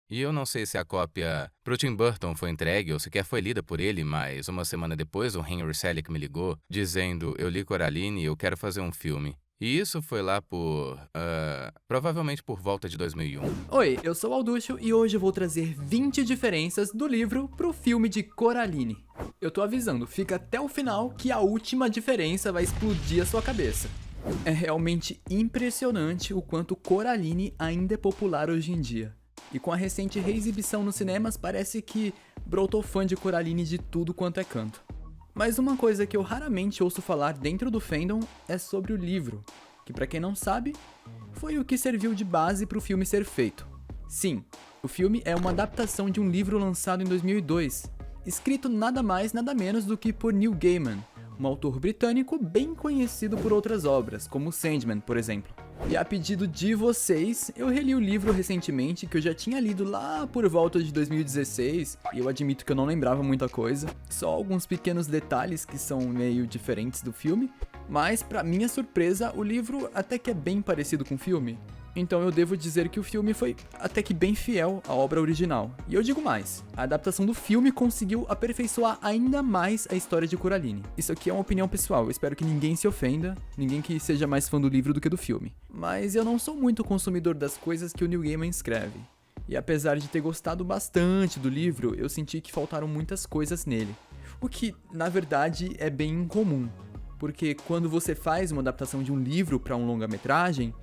E eu não sei se a cópia pro Tim Burton foi entregue ou sequer foi lida por ele, mas uma semana depois o Henry Selick me ligou dizendo: eu li Coraline e eu quero fazer um filme. E isso foi lá por, provavelmente por volta de 2001. Oi, eu sou o Alducho e hoje eu vou trazer 20 diferenças do livro pro filme de Coraline. Eu tô avisando, fica até o final que a última diferença vai explodir a sua cabeça. É realmente impressionante o quanto Coraline ainda é popular hoje em dia. E com a recente reexibição nos cinemas, parece que brotou fã de Coraline de tudo quanto é canto. Mas uma coisa que eu raramente ouço falar dentro do fandom é sobre o livro, que pra quem não sabe, foi o que serviu de base pro filme ser feito. Sim, o filme é uma adaptação de um livro lançado em 2002, escrito nada mais nada menos do que por Neil Gaiman, um autor britânico bem conhecido por outras obras, como Sandman, por exemplo. E a pedido de vocês, eu reli o livro recentemente, que eu já tinha lido lá por volta de 2016, e eu admito que eu não lembrava muita coisa, só alguns pequenos detalhes que são meio diferentes do filme, mas pra minha surpresa, o livro até que é bem parecido com o filme. Então eu devo dizer que o filme foi até que bem fiel à obra original. E eu digo mais, a adaptação do filme conseguiu aperfeiçoar ainda mais a história de Coraline. Isso aqui é uma opinião pessoal, eu espero que ninguém se ofenda, ninguém que seja mais fã do livro do que do filme. Mas eu não sou muito consumidor das coisas que o Neil Gaiman escreve. E apesar de ter gostado bastante do livro, eu senti que faltaram muitas coisas nele. O que, na verdade, é bem incomum. Porque quando você faz uma adaptação de um livro para um longa-metragem,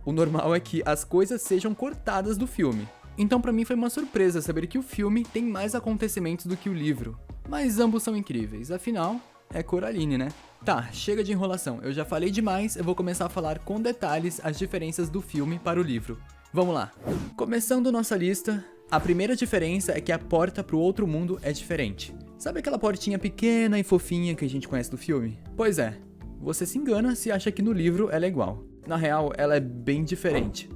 o normal é que as coisas sejam cortadas do filme. Então pra mim foi uma surpresa saber que o filme tem mais acontecimentos do que o livro. Mas ambos são incríveis, afinal, é Coraline, né? Tá, chega de enrolação, eu já falei demais, eu vou começar a falar com detalhes as diferenças do filme para o livro. Vamos lá. Começando nossa lista, a primeira diferença é que a porta pro outro mundo é diferente. Sabe aquela portinha pequena e fofinha que a gente conhece do filme? Pois é, você se engana se acha que no livro ela é igual. Na real, ela é bem diferente.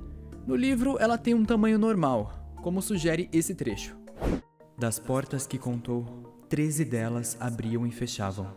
No livro, ela tem um tamanho normal, como sugere esse trecho. Das portas que contou, 13 delas abriam e fechavam.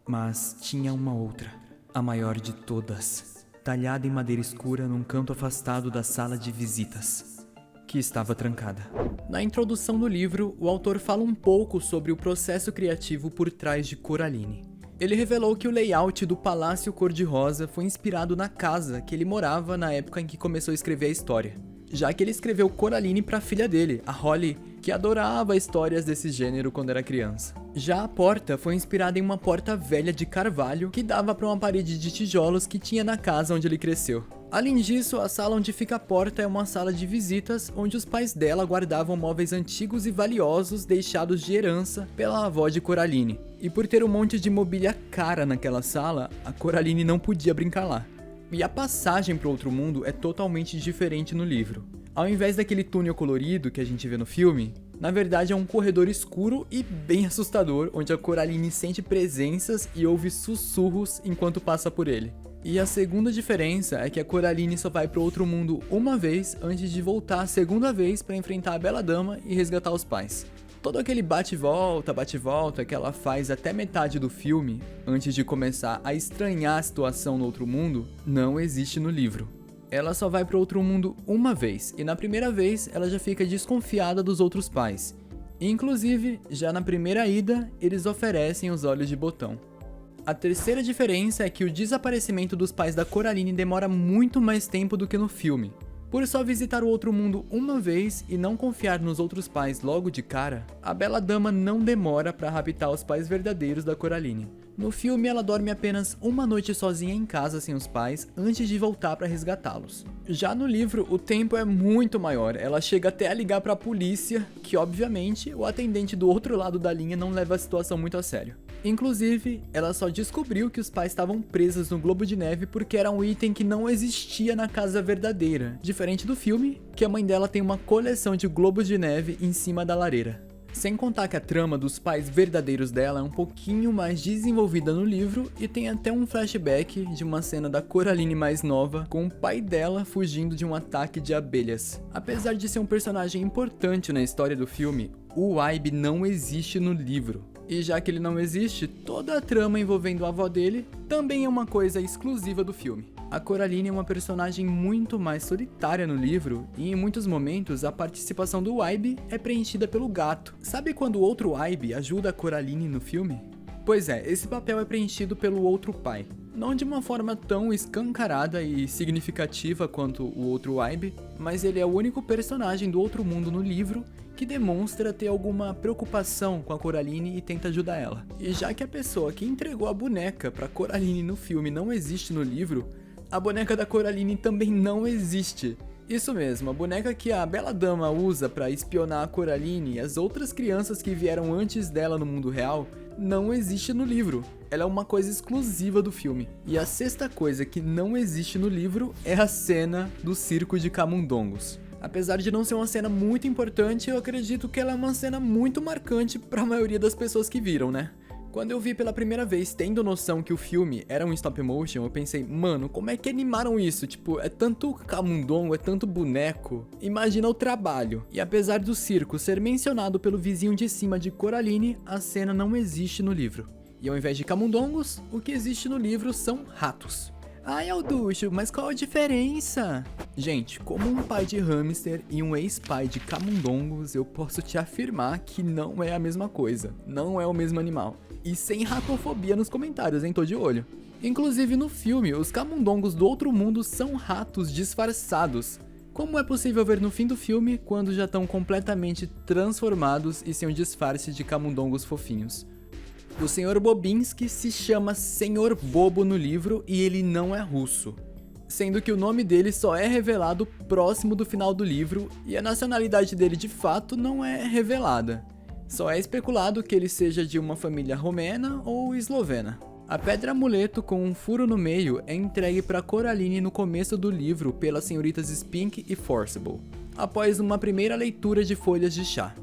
Mas tinha uma outra, a maior de todas, talhada em madeira escura num canto afastado da sala de visitas, que estava trancada. Na introdução do livro, o autor fala um pouco sobre o processo criativo por trás de Coraline. Ele revelou que o layout do Palácio Cor-de-Rosa foi inspirado na casa que ele morava na época em que começou a escrever a história, já que ele escreveu Coraline para a filha dele, a Holly, que adorava histórias desse gênero quando era criança. Já a porta foi inspirada em uma porta velha de carvalho que dava para uma parede de tijolos que tinha na casa onde ele cresceu. Além disso, a sala onde fica a porta é uma sala de visitas onde os pais dela guardavam móveis antigos e valiosos deixados de herança pela avó de Coraline. E por ter um monte de mobília cara naquela sala, a Coraline não podia brincar lá. E a passagem para o outro mundo é totalmente diferente no livro. Ao invés daquele túnel colorido que a gente vê no filme, na verdade é um corredor escuro e bem assustador, onde a Coraline sente presenças e ouve sussurros enquanto passa por ele. E a segunda diferença é que a Coraline só vai pro outro mundo uma vez antes de voltar a segunda vez para enfrentar a Bela Dama e resgatar os pais. Todo aquele bate-volta que ela faz até metade do filme, antes de começar a estranhar a situação no outro mundo, não existe no livro. Ela só vai pro outro mundo uma vez, e na primeira vez ela já fica desconfiada dos outros pais. Inclusive, já na primeira ida, eles oferecem os olhos de botão. A terceira diferença é que o desaparecimento dos pais da Coraline demora muito mais tempo do que no filme. Por só visitar o outro mundo uma vez e não confiar nos outros pais logo de cara, a Bela Dama não demora para raptar os pais verdadeiros da Coraline. No filme, ela dorme apenas uma noite sozinha em casa sem os pais antes de voltar para resgatá-los. Já no livro, o tempo é muito maior, ela chega até a ligar para a polícia, que obviamente o atendente do outro lado da linha não leva a situação muito a sério. Inclusive, ela só descobriu que os pais estavam presos no globo de neve porque era um item que não existia na casa verdadeira, diferente do filme, que a mãe dela tem uma coleção de globos de neve em cima da lareira. Sem contar que a trama dos pais verdadeiros dela é um pouquinho mais desenvolvida no livro e tem até um flashback de uma cena da Coraline mais nova com o pai dela fugindo de um ataque de abelhas. Apesar de ser um personagem importante na história do filme, o Waibe não existe no livro. E já que ele não existe, toda a trama envolvendo a avó dele também é uma coisa exclusiva do filme. A Coraline é uma personagem muito mais solitária no livro e em muitos momentos a participação do Wybie é preenchida pelo gato. Sabe quando o outro Wybie ajuda a Coraline no filme? Pois é, esse papel é preenchido pelo outro pai. Não de uma forma tão escancarada e significativa quanto o outro Wybie, mas ele é o único personagem do outro mundo no livro que demonstra ter alguma preocupação com a Coraline e tenta ajudar ela. E já que a pessoa que entregou a boneca pra Coraline no filme não existe no livro, a boneca da Coraline também não existe. Isso mesmo, a boneca que a Bela Dama usa pra espionar a Coraline e as outras crianças que vieram antes dela no mundo real não existe no livro. Ela é uma coisa exclusiva do filme. E a sexta coisa que não existe no livro é a cena do circo de camundongos. Apesar de não ser uma cena muito importante, eu acredito que ela é uma cena muito marcante para a maioria das pessoas que viram, né? Quando eu vi pela primeira vez, tendo noção que o filme era um stop motion, eu pensei, mano, como é que animaram isso? Tipo, é tanto camundongo, é tanto boneco. Imagina o trabalho. E apesar do circo ser mencionado pelo vizinho de cima de Coraline, a cena não existe no livro. E ao invés de camundongos, o que existe no livro são ratos. Ai, Alducho, mas qual a diferença? Gente, como um pai de hamster e um ex-pai de camundongos, eu posso te afirmar que não é a mesma coisa. Não é o mesmo animal. E sem ratofobia nos comentários, hein? Tô de olho. Inclusive no filme, os camundongos do outro mundo são ratos disfarçados. Como é possível ver no fim do filme, quando já estão completamente transformados e sem o disfarce de camundongos fofinhos? O Sr. Bobinski se chama Sr. Bobo no livro e ele não é russo. Sendo que o nome dele só é revelado próximo do final do livro e a nacionalidade dele de fato não é revelada. Só é especulado que ele seja de uma família romena ou eslovena. A pedra amuleto com um furo no meio é entregue para Coraline no começo do livro pelas senhoritas Spink e Forcible, após uma primeira leitura de folhas de chá.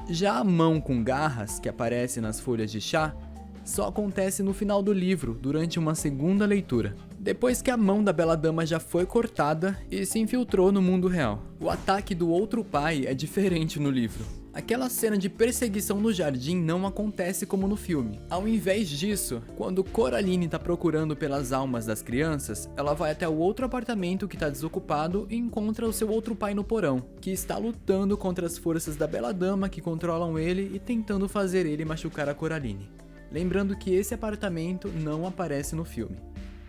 Já a mão com garras, que aparece nas folhas de chá, só acontece no final do livro, durante uma segunda leitura, depois que a mão da Bela Dama já foi cortada e se infiltrou no mundo real. O ataque do outro pai é diferente no livro. Aquela cena de perseguição no jardim não acontece como no filme. Ao invés disso, quando Coraline tá procurando pelas almas das crianças, ela vai até o outro apartamento que tá desocupado e encontra o seu outro pai no porão, que está lutando contra as forças da Bela Dama que controlam ele e tentando fazer ele machucar a Coraline. Lembrando que esse apartamento não aparece no filme.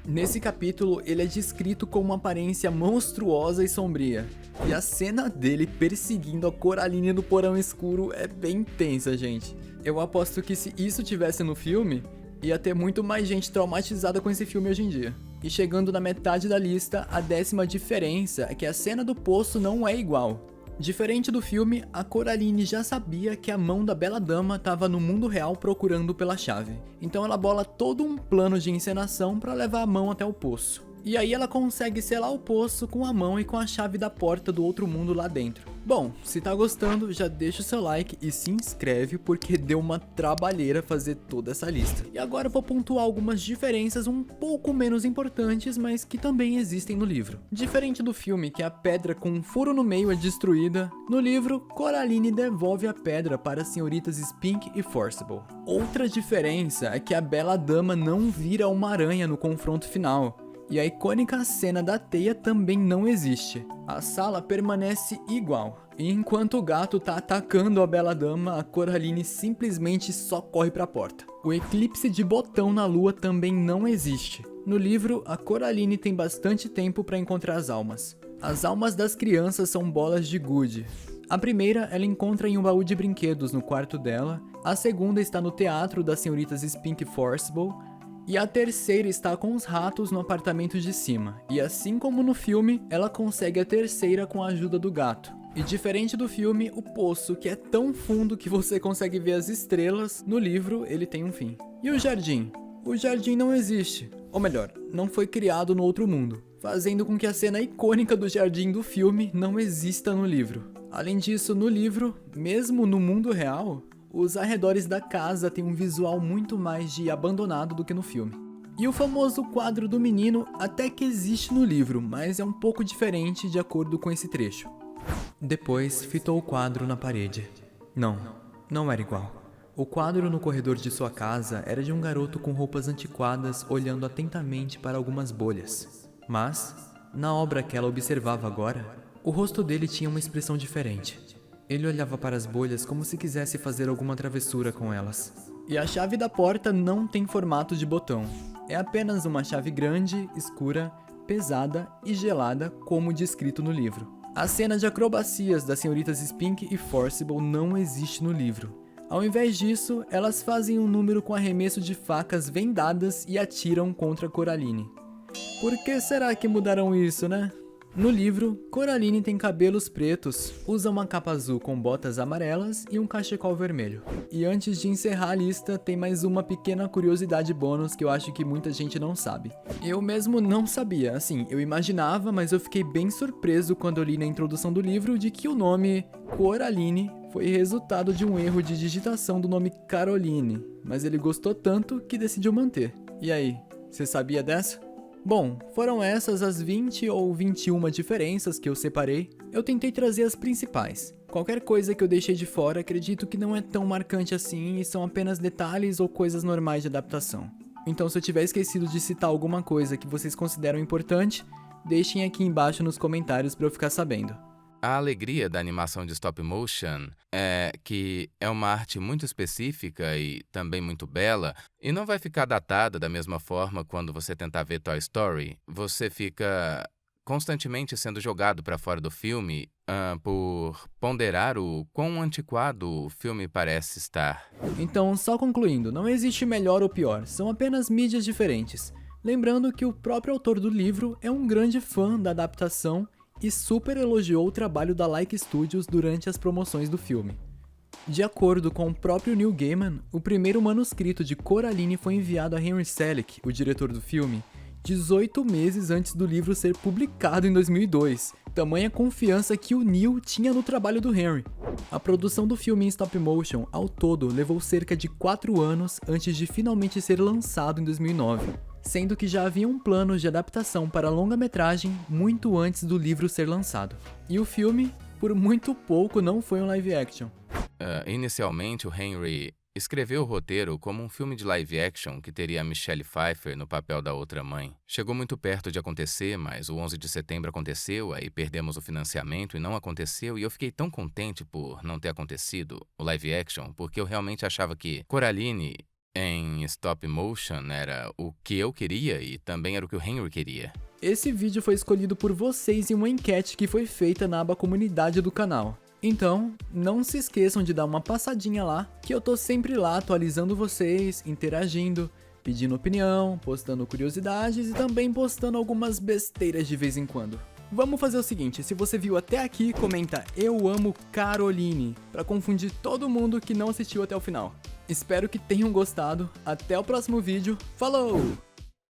Nesse capítulo, ele é descrito com uma aparência monstruosa e sombria. E a cena dele perseguindo a Coraline no porão escuro é bem tensa, gente. Eu aposto que se isso tivesse no filme, ia ter muito mais gente traumatizada com esse filme hoje em dia. E chegando na metade da lista, a 10ª diferença é que a cena do poço não é igual. Diferente do filme, a Coraline já sabia que a mão da Bela Dama estava no mundo real procurando pela chave. Então ela bola todo um plano de encenação para levar a mão até o poço. E aí ela consegue selar o poço com a mão e com a chave da porta do outro mundo lá dentro. Bom, se tá gostando, já deixa o seu like e se inscreve porque deu uma trabalheira fazer toda essa lista. E agora eu vou pontuar algumas diferenças um pouco menos importantes, mas que também existem no livro. Diferente do filme, que a pedra com um furo no meio é destruída, no livro, Coraline devolve a pedra para as senhoritas Spink e Forcible. Outra diferença é que a Bela Dama não vira uma aranha no confronto final. E a icônica cena da teia também não existe. A sala permanece igual. E enquanto o gato tá atacando a Bela Dama, a Coraline simplesmente só corre pra porta. O eclipse de botão na lua também não existe. No livro, a Coraline tem bastante tempo para encontrar as almas. As almas das crianças são bolas de gude. A primeira ela encontra em um baú de brinquedos no quarto dela. A segunda está no teatro das senhoritas Spink e Forcible. E a terceira está com os ratos no apartamento de cima. E assim como no filme, ela consegue a terceira com a ajuda do gato. E diferente do filme, o poço, que é tão fundo que você consegue ver as estrelas, no livro ele tem um fim. E o jardim? O jardim não existe. Ou melhor, não foi criado no outro mundo, fazendo com que a cena icônica do jardim do filme não exista no livro. Além disso, no livro, mesmo no mundo real, os arredores da casa têm um visual muito mais de abandonado do que no filme. E o famoso quadro do menino até que existe no livro, mas é um pouco diferente de acordo com esse trecho. Depois fitou o quadro na parede. Não era igual. O quadro no corredor de sua casa era de um garoto com roupas antiquadas olhando atentamente para algumas bolhas. Mas, na obra que ela observava agora, o rosto dele tinha uma expressão diferente. Ele olhava para as bolhas como se quisesse fazer alguma travessura com elas. E a chave da porta não tem formato de botão. É apenas uma chave grande, escura, pesada e gelada, como descrito no livro. A cena de acrobacias das senhoritas Spink e Forcible não existe no livro. Ao invés disso, elas fazem um número com arremesso de facas vendadas e atiram contra Coraline. Por que será que mudaram isso, né? No livro, Coraline tem cabelos pretos, usa uma capa azul com botas amarelas e um cachecol vermelho. E antes de encerrar a lista, tem mais uma pequena curiosidade bônus que eu acho que muita gente não sabe. Eu mesmo não sabia, assim, eu imaginava, mas eu fiquei bem surpreso quando eu li na introdução do livro de que o nome Coraline foi resultado de um erro de digitação do nome Caroline, mas ele gostou tanto que decidiu manter. E aí, você sabia dessa? Bom, foram essas as 20 ou 21 diferenças que eu separei. Eu tentei trazer as principais. Qualquer coisa que eu deixei de fora, acredito que não é tão marcante assim e são apenas detalhes ou coisas normais de adaptação. Então, se eu tiver esquecido de citar alguma coisa que vocês consideram importante, deixem aqui embaixo nos comentários para eu ficar sabendo. A alegria da animação de stop motion é que é uma arte muito específica e também muito bela, e não vai ficar datada da mesma forma quando você tentar ver Toy Story. Você fica constantemente sendo jogado para fora do filme por ponderar o quão antiquado o filme parece estar. Então, só concluindo, não existe melhor ou pior, são apenas mídias diferentes. Lembrando que o próprio autor do livro é um grande fã da adaptação e super elogiou o trabalho da Like Studios durante as promoções do filme. De acordo com o próprio Neil Gaiman, o primeiro manuscrito de Coraline foi enviado a Henry Selick, o diretor do filme, 18 meses antes do livro ser publicado em 2002, tamanha confiança que o Neil tinha no trabalho do Henry. A produção do filme em stop motion, ao todo, levou cerca de 4 anos antes de finalmente ser lançado em 2009. Sendo que já havia um plano de adaptação para longa-metragem muito antes do livro ser lançado. E o filme, por muito pouco, não foi um live action. Inicialmente, o Henry escreveu o roteiro como um filme de live action que teria a Michelle Pfeiffer no papel da outra mãe. Chegou muito perto de acontecer, mas o 11 de setembro aconteceu, aí perdemos o financiamento e não aconteceu, e eu fiquei tão contente por não ter acontecido o live action, porque eu realmente achava que Coraline em stop motion era o que eu queria e também era o que o Henry queria. Esse vídeo foi escolhido por vocês em uma enquete que foi feita na aba comunidade do canal. Então, não se esqueçam de dar uma passadinha lá, que eu tô sempre lá atualizando vocês, interagindo, pedindo opinião, postando curiosidades e também postando algumas besteiras de vez em quando. Vamos fazer o seguinte, se você viu até aqui, comenta "Eu amo Caroline", pra confundir todo mundo que não assistiu até o final. Espero que tenham gostado, até o próximo vídeo, falou!